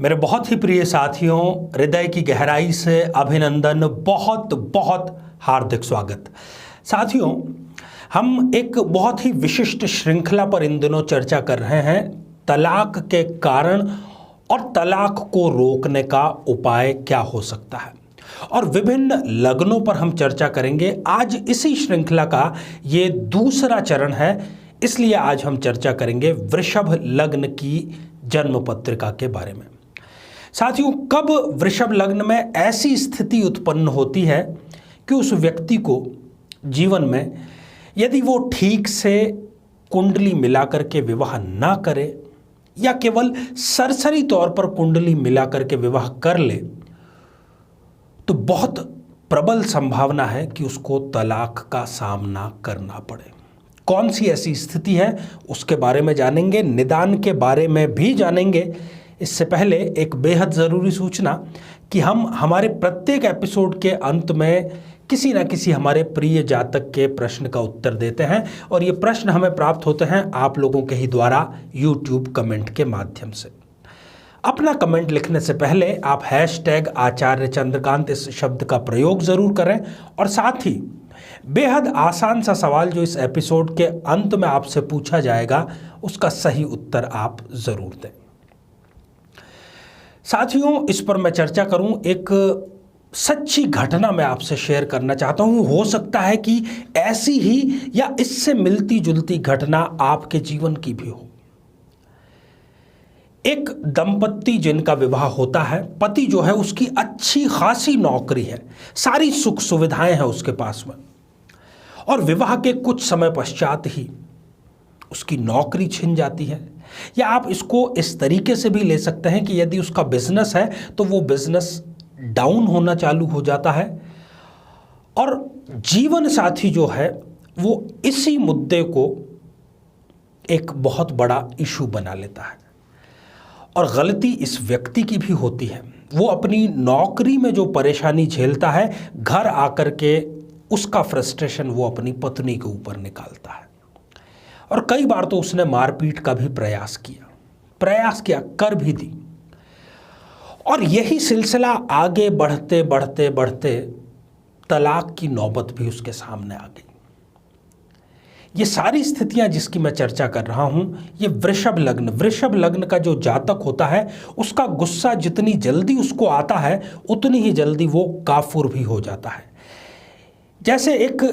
मेरे बहुत ही प्रिय साथियों, हृदय की गहराई से अभिनंदन, बहुत बहुत हार्दिक स्वागत। साथियों, हम एक बहुत ही विशिष्ट श्रृंखला पर इन दिनों चर्चा कर रहे हैं, तलाक के कारण और तलाक को रोकने का उपाय क्या हो सकता है। और विभिन्न लग्नों पर हम चर्चा करेंगे। आज इसी श्रृंखला का ये दूसरा चरण है, इसलिए आज हम चर्चा करेंगे वृषभ लग्न की जन्म पत्रिका के बारे में। साथियों, कब वृषभ लग्न में ऐसी स्थिति उत्पन्न होती है कि उस व्यक्ति को जीवन में यदि वो ठीक से कुंडली मिलाकर के विवाह ना करे या केवल सरसरी तौर पर कुंडली मिलाकर के विवाह कर ले, तो बहुत प्रबल संभावना है कि उसको तलाक का सामना करना पड़े। कौन सी ऐसी स्थिति है उसके बारे में जानेंगे, निदान के बारे में भी जानेंगे। इससे पहले एक बेहद ज़रूरी सूचना कि हम हमारे प्रत्येक एपिसोड के अंत में किसी न किसी हमारे प्रिय जातक के प्रश्न का उत्तर देते हैं, और ये प्रश्न हमें प्राप्त होते हैं आप लोगों के ही द्वारा यूट्यूब कमेंट के माध्यम से। अपना कमेंट लिखने से पहले आप #आचार्य चंद्रकांत इस शब्द का प्रयोग ज़रूर करें, और साथ ही बेहद आसान सा सवाल जो इस एपिसोड के अंत में आपसे पूछा जाएगा उसका सही उत्तर आप ज़रूर दें। साथियों, इस पर मैं चर्चा करूं, एक सच्ची घटना मैं आपसे शेयर करना चाहता हूं। हो सकता है कि ऐसी ही या इससे मिलती जुलती घटना आपके जीवन की भी हो। एक दंपत्ति जिनका विवाह होता है, पति जो है उसकी अच्छी खासी नौकरी है, सारी सुख सुविधाएं हैं उसके पास में, और विवाह के कुछ समय पश्चात ही उसकी नौकरी छिन जाती है। या आप इसको इस तरीके से भी ले सकते हैं कि यदि उसका बिजनेस है तो वो बिजनेस डाउन होना चालू हो जाता है, और जीवन साथी जो है वो इसी मुद्दे को एक बहुत बड़ा इशू बना लेता है। और गलती इस व्यक्ति की भी होती है, वो अपनी नौकरी में जो परेशानी झेलता है, घर आकर के उसका फ्रस्ट्रेशन वो अपनी पत्नी के ऊपर निकालता है। और कई बार तो उसने मारपीट का भी प्रयास किया, कर भी दी। और यही सिलसिला आगे बढ़ते बढ़ते बढ़ते तलाक की नौबत भी उसके सामने आ गई। ये सारी स्थितियां जिसकी मैं चर्चा कर रहा हूं, ये वृषभ लग्न का जो जातक होता है उसका गुस्सा जितनी जल्दी उसको आता है उतनी ही जल्दी वो काफुर भी हो जाता है। जैसे एक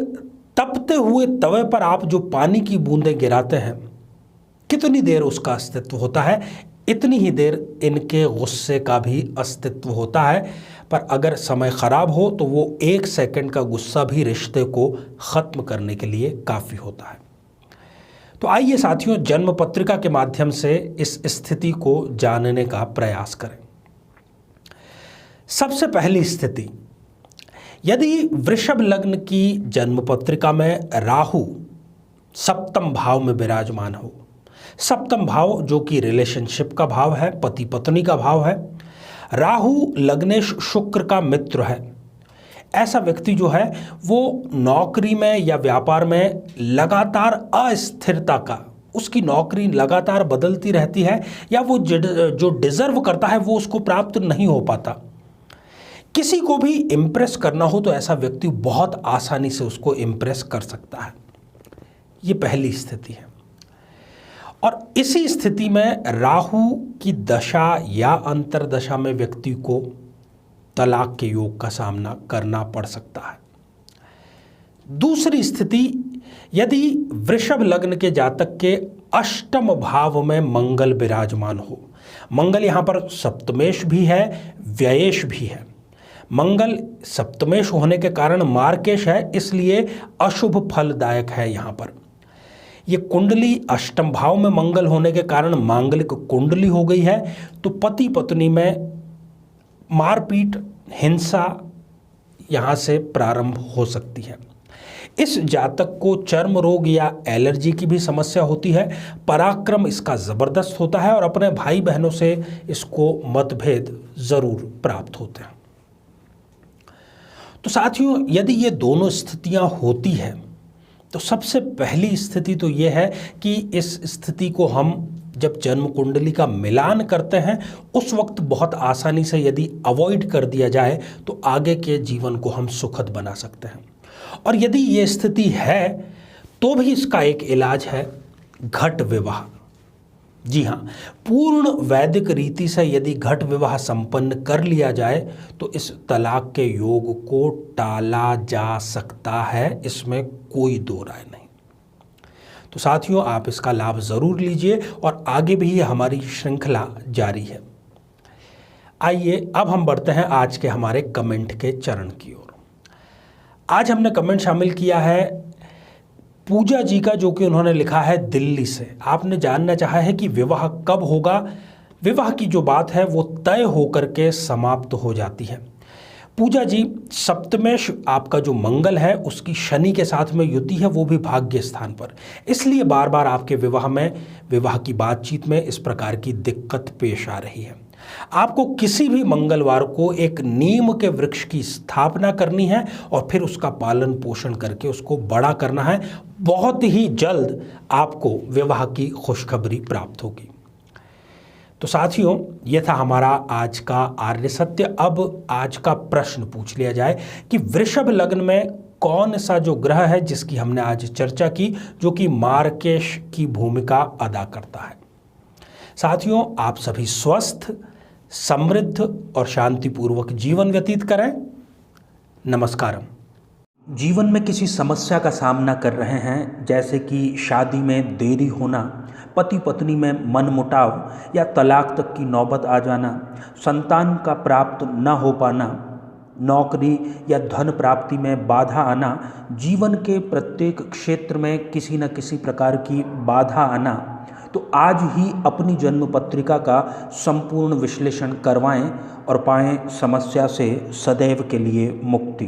तपते हुए तवे पर आप जो पानी की बूंदें गिराते हैं, कितनी देर उसका अस्तित्व होता है, इतनी ही देर इनके गुस्से का भी अस्तित्व होता है। पर अगर समय खराब हो तो वो 1 सेकंड का गुस्सा भी रिश्ते को ख़त्म करने के लिए काफ़ी होता है। तो आइए साथियों, जन्म पत्रिका के माध्यम से इस स्थिति को जानने का प्रयास करें। सबसे पहली स्थिति, यदि वृषभ लग्न की जन्म पत्रिका में राहु सप्तम भाव में विराजमान हो, सप्तम भाव जो कि रिलेशनशिप का भाव है, पति पत्नी का भाव है, राहु लग्नेश शुक्र का मित्र है, ऐसा व्यक्ति जो है वो नौकरी में या व्यापार में लगातार अस्थिरता का, उसकी नौकरी लगातार बदलती रहती है, या वो जो डिजर्व करता है वो उसको प्राप्त नहीं हो पाता। किसी को भी इम्प्रेस करना हो तो ऐसा व्यक्ति बहुत आसानी से उसको इम्प्रेस कर सकता है। ये पहली स्थिति है। और इसी स्थिति में राहु की दशा या अंतर्दशा में व्यक्ति को तलाक के योग का सामना करना पड़ सकता है। दूसरी स्थिति, यदि वृषभ लग्न के जातक के अष्टम भाव में मंगल विराजमान हो, मंगल यहाँ पर सप्तमेश भी है, व्ययेश भी है। मंगल सप्तमेश होने के कारण मार्केश है, इसलिए अशुभ फलदायक है। यहाँ पर ये कुंडली अष्टम भाव में मंगल होने के कारण मांगलिक कुंडली हो गई है, तो पति पत्नी में मारपीट, हिंसा यहाँ से प्रारंभ हो सकती है। इस जातक को चर्म रोग या एलर्जी की भी समस्या होती है। पराक्रम इसका ज़बरदस्त होता है और अपने भाई बहनों से इसको मतभेद ज़रूर प्राप्त होते हैं। तो साथियों, यदि ये दोनों स्थितियां होती हैं तो सबसे पहली स्थिति तो ये है कि इस स्थिति को हम जब जन्म कुंडली का मिलान करते हैं उस वक्त बहुत आसानी से यदि अवॉइड कर दिया जाए तो आगे के जीवन को हम सुखद बना सकते हैं। और यदि ये स्थिति है तो भी इसका एक इलाज है, घट विवाह। जी हाँ, पूर्ण वैदिक रीति से यदि घट विवाह संपन्न कर लिया जाए तो इस तलाक के योग को टाला जा सकता है, इसमें कोई दो राय नहीं। तो साथियों, आप इसका लाभ ज़रूर लीजिए और आगे भी ये हमारी श्रृंखला जारी है। आइए अब हम बढ़ते हैं आज के हमारे कमेंट के चरण की ओर। आज हमने कमेंट शामिल किया है पूजा जी का, जो कि उन्होंने लिखा है दिल्ली से। आपने जानना चाहा है कि विवाह कब होगा। विवाह की जो बात है वो तय होकर के समाप्त हो जाती है। पूजा जी, सप्तमेश आपका जो मंगल है उसकी शनि के साथ में युति है, वो भी भाग्य स्थान पर, इसलिए बार बार आपके विवाह की बातचीत में इस प्रकार की दिक्कत पेश आ रही है। आपको किसी भी मंगलवार को एक नीम के वृक्ष की स्थापना करनी है और फिर उसका पालन पोषण करके उसको बड़ा करना है। बहुत ही जल्द आपको विवाह की खुशखबरी प्राप्त होगी। तो साथियों, यह था हमारा आज का आर्य सत्य। अब आज का प्रश्न पूछ लिया जाए कि वृषभ लग्न में कौन सा जो ग्रह है जिसकी हमने आज चर्चा की, जो कि मार्केश की भूमिका अदा करता है। साथियों, आप सभी स्वस्थ, समृद्ध और शांतिपूर्वक जीवन व्यतीत करें। नमस्कारम। जीवन में किसी समस्या का सामना कर रहे हैं, जैसे कि शादी में देरी होना, पति पत्नी में मनमुटाव या तलाक तक की नौबत आ जाना, संतान का प्राप्त न हो पाना, नौकरी या धन प्राप्ति में बाधा आना, जीवन के प्रत्येक क्षेत्र में किसी न किसी प्रकार की बाधा आना, तो आज ही अपनी जन्म पत्रिका का संपूर्ण विश्लेषण करवाएं और पाएं समस्या से सदैव के लिए मुक्ति।